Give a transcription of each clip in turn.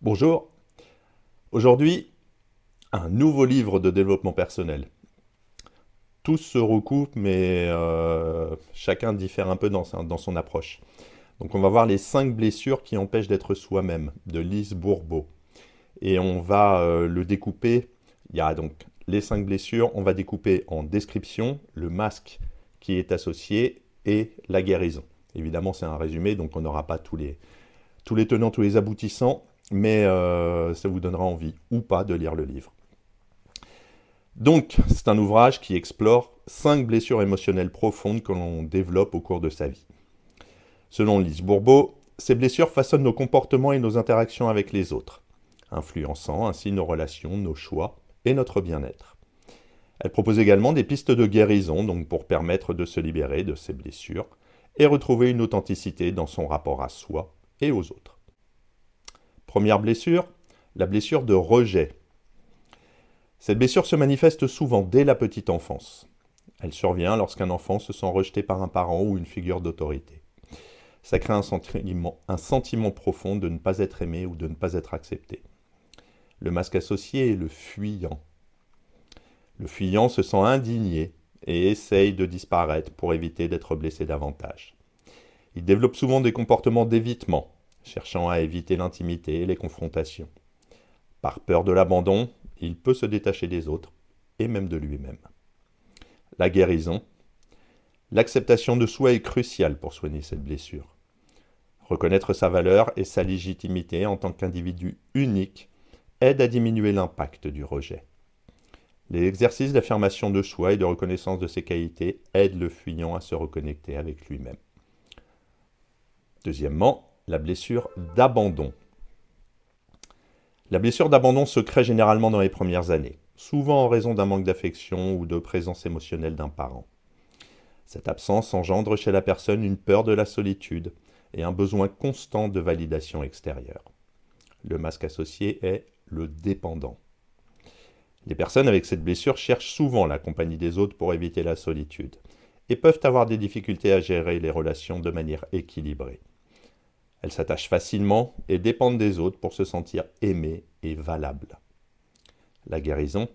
Bonjour, aujourd'hui, un nouveau livre de développement personnel. Tous se recoupent, mais chacun diffère un peu dans son approche. Donc on va voir les 5 blessures qui empêchent d'être soi-même, de Lise Bourbeau. Et on va le découper, il y a donc les 5 blessures, on va découper en description, le masque qui est associé et la guérison. Évidemment c'est un résumé, donc on n'aura pas tous les tenants, tous les aboutissants, mais ça vous donnera envie ou pas de lire le livre. Donc, c'est un ouvrage qui explore 5 blessures émotionnelles profondes que l'on développe au cours de sa vie. Selon Lise Bourbeau, ces blessures façonnent nos comportements et nos interactions avec les autres, influençant ainsi nos relations, nos choix et notre bien-être. Elle propose également des pistes de guérison, donc pour permettre de se libérer de ces blessures et retrouver une authenticité dans son rapport à soi et aux autres. Première blessure, la blessure de rejet. Cette blessure se manifeste souvent dès la petite enfance. Elle survient lorsqu'un enfant se sent rejeté par un parent ou une figure d'autorité. Ça crée un sentiment profond de ne pas être aimé ou de ne pas être accepté. Le masque associé est le fuyant. Le fuyant se sent indigné et essaye de disparaître pour éviter d'être blessé davantage. Il développe souvent des comportements d'évitement, cherchant à éviter l'intimité et les confrontations. Par peur de l'abandon, il peut se détacher des autres et même de lui-même. La guérison. L'acceptation de soi est cruciale pour soigner cette blessure. Reconnaître sa valeur et sa légitimité en tant qu'individu unique aide à diminuer l'impact du rejet. Les exercices d'affirmation de soi et de reconnaissance de ses qualités aident le fuyant à se reconnecter avec lui-même. Deuxièmement, la blessure d'abandon. La blessure d'abandon se crée généralement dans les premières années, souvent en raison d'un manque d'affection ou de présence émotionnelle d'un parent. Cette absence engendre chez la personne une peur de la solitude et un besoin constant de validation extérieure. Le masque associé est le dépendant. Les personnes avec cette blessure cherchent souvent la compagnie des autres pour éviter la solitude et peuvent avoir des difficultés à gérer les relations de manière équilibrée. Elles s'attachent facilement et dépendent des autres pour se sentir aimées et valables. La guérison.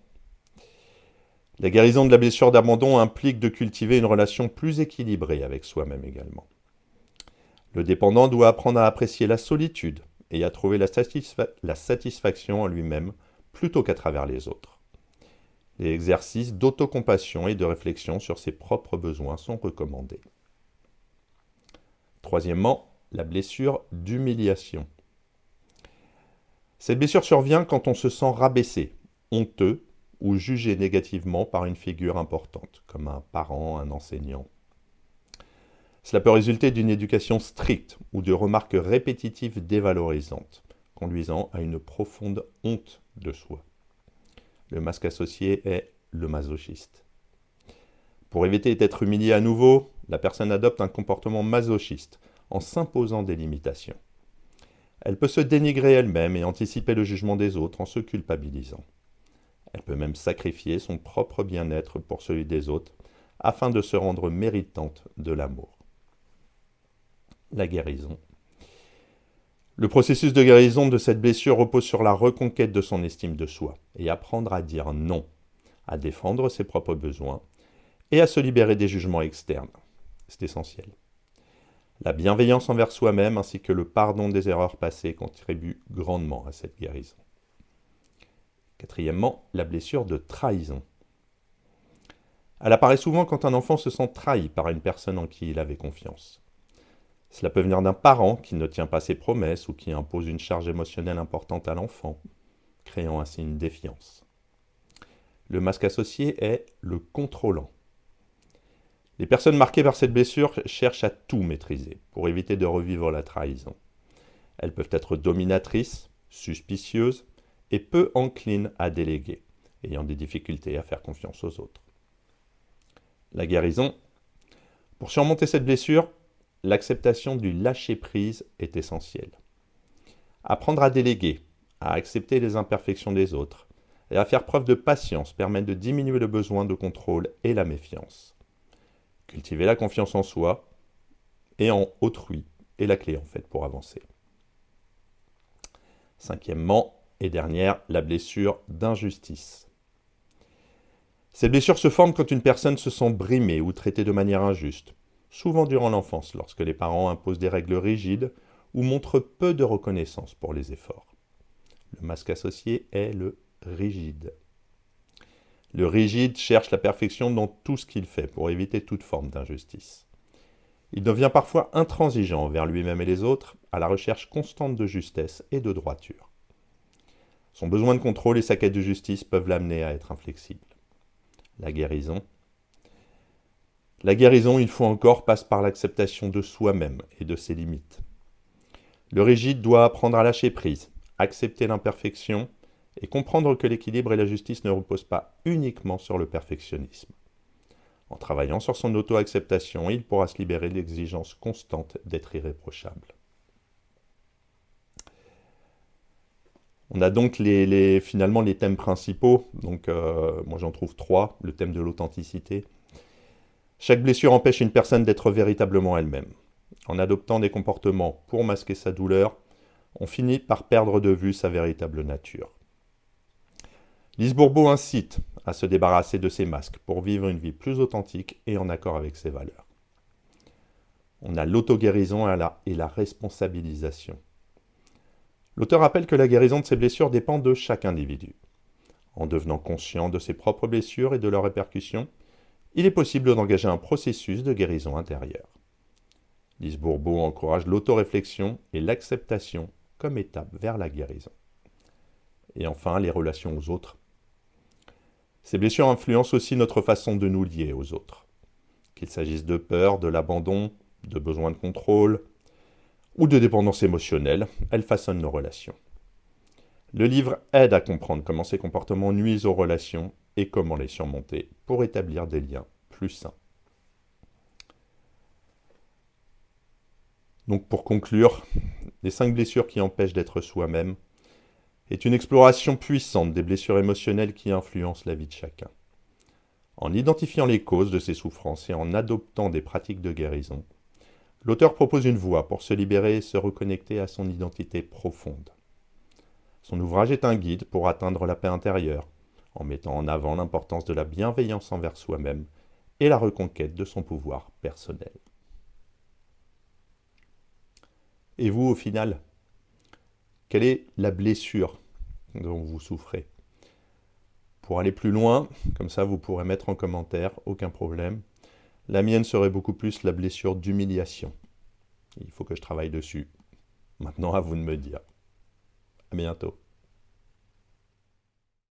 La guérison de la blessure d'abandon implique de cultiver une relation plus équilibrée avec soi-même également. Le dépendant doit apprendre à apprécier la solitude et à trouver la satisfaction en lui-même plutôt qu'à travers les autres. Les exercices d'autocompassion et de réflexion sur ses propres besoins sont recommandés. Troisièmement, la blessure d'humiliation. Cette blessure survient quand on se sent rabaissé, honteux ou jugé négativement par une figure importante, comme un parent, un enseignant. Cela peut résulter d'une éducation stricte ou de remarques répétitives dévalorisantes, conduisant à une profonde honte de soi. Le masque associé est le masochiste. Pour éviter d'être humilié à nouveau, la personne adopte un comportement masochiste en s'imposant des limitations. Elle peut se dénigrer elle-même et anticiper le jugement des autres en se culpabilisant. Elle peut même sacrifier son propre bien-être pour celui des autres afin de se rendre méritante de l'amour. La guérison. Le processus de guérison de cette blessure repose sur la reconquête de son estime de soi et apprendre à dire non, à défendre ses propres besoins et à se libérer des jugements externes. C'est essentiel. La bienveillance envers soi-même ainsi que le pardon des erreurs passées contribuent grandement à cette guérison. Quatrièmement, la blessure de trahison. Elle apparaît souvent quand un enfant se sent trahi par une personne en qui il avait confiance. Cela peut venir d'un parent qui ne tient pas ses promesses ou qui impose une charge émotionnelle importante à l'enfant, créant ainsi une défiance. Le masque associé est le contrôlant. Les personnes marquées par cette blessure cherchent à tout maîtriser pour éviter de revivre la trahison. Elles peuvent être dominatrices, suspicieuses et peu enclines à déléguer, ayant des difficultés à faire confiance aux autres. La guérison. Pour surmonter cette blessure, l'acceptation du lâcher-prise est essentielle. Apprendre à déléguer, à accepter les imperfections des autres et à faire preuve de patience permet de diminuer le besoin de contrôle et la méfiance. Cultiver la confiance en soi et en autrui est la clé en fait pour avancer. Cinquièmement et dernière, la blessure d'injustice. Ces blessures se forment quand une personne se sent brimée ou traitée de manière injuste, souvent durant l'enfance, lorsque les parents imposent des règles rigides ou montrent peu de reconnaissance pour les efforts. Le masque associé est le rigide. Le rigide cherche la perfection dans tout ce qu'il fait pour éviter toute forme d'injustice. Il devient parfois intransigeant envers lui-même et les autres, à la recherche constante de justesse et de droiture. Son besoin de contrôle et sa quête de justice peuvent l'amener à être inflexible. La guérison. La guérison, une fois encore, passe par l'acceptation de soi-même et de ses limites. Le rigide doit apprendre à lâcher prise, accepter l'imperfection et comprendre que l'équilibre et la justice ne reposent pas uniquement sur le perfectionnisme. En travaillant sur son auto-acceptation, il pourra se libérer de l'exigence constante d'être irréprochable. On a donc finalement les thèmes principaux. Donc, moi j'en trouve 3. Le thème de l'authenticité. Chaque blessure empêche une personne d'être véritablement elle-même. En adoptant des comportements pour masquer sa douleur, on finit par perdre de vue sa véritable nature. Lise Bourbeau incite à se débarrasser de ses masques pour vivre une vie plus authentique et en accord avec ses valeurs. On a l'auto-guérison et la responsabilisation. L'auteur rappelle que la guérison de ses blessures dépend de chaque individu. En devenant conscient de ses propres blessures et de leurs répercussions, il est possible d'engager un processus de guérison intérieure. Lise Bourbeau encourage l'autoréflexion et l'acceptation comme étape vers la guérison. Et enfin, les relations aux autres. Ces blessures influencent aussi notre façon de nous lier aux autres. Qu'il s'agisse de peur, de l'abandon, de besoin de contrôle ou de dépendance émotionnelle, elles façonnent nos relations. Le livre aide à comprendre comment ces comportements nuisent aux relations et comment les surmonter pour établir des liens plus sains. Donc pour conclure, les 5 blessures qui empêchent d'être soi-même est une exploration puissante des blessures émotionnelles qui influencent la vie de chacun. En identifiant les causes de ces souffrances et en adoptant des pratiques de guérison, l'auteur propose une voie pour se libérer et se reconnecter à son identité profonde. Son ouvrage est un guide pour atteindre la paix intérieure, en mettant en avant l'importance de la bienveillance envers soi-même et la reconquête de son pouvoir personnel. Et vous, au final, quelle est la blessure dont vous souffrez? Pour aller plus loin, comme ça vous pourrez mettre en commentaire, aucun problème. La mienne serait beaucoup plus la blessure d'humiliation. Il faut que je travaille dessus. Maintenant, à vous de me dire. À bientôt.